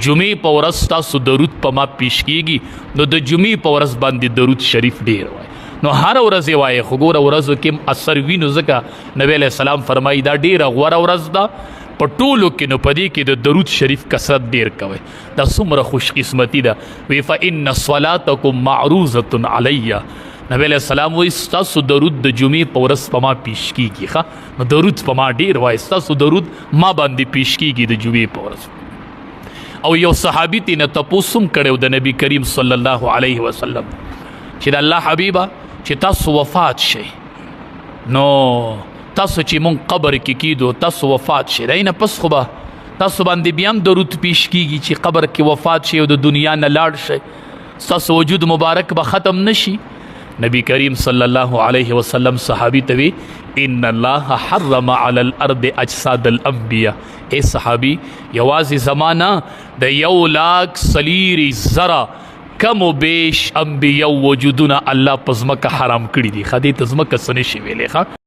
جمعې په ورځ تاسو درود په ما پیش کیږي نو د جمعې په ورځ باندې درود شریف ډیر وای نو هر ورځ یې وایي خو ګوره ورځو کې اثر وینو ځکه نبی علیه السلام فرمایي دا ډیره غوره ورځ ده په ټولو کې نو په دې کې د درود شریف کثرت ډیر کوئ دا څومره خوش قسمتي ده وی فإن صلاتکم معروضة علی نبی علیه السلام وایي ستاسو درود د جمعې په ورځ په ما پیش کیږي ښه نو درود په ما ډیر وایي ستاسو درود ما باندې پیش کیږي د جمعې په ورځ او یو صحابي ترېنه تپوس هم کړی و د نبي کریم صلی الله علیه وسلم چې د الله حبیبه چې تاسو وفات شئ نو تاسو چې مونږ قبر کې کیدو تاسو وفات شئ دی نه پس خو به تاسو باندې بیا هم درود پیش کیږي چې قبر کې وفات شئ او د دنیا نه لاړ شئ ستاسو وجود مبارک به ختم نشي نبی کریم صلی الله علیه وسلم صحابي ته وی ان الله حرم علی الارض اجساد الانبیاء ای صحابي یوازې زمانہ د 1,40,000 کم و بیش انبیاء وجودونه الله په ځمکه حرام کړي دي ښه دې ته ځمکه څه نشي ویلی ښه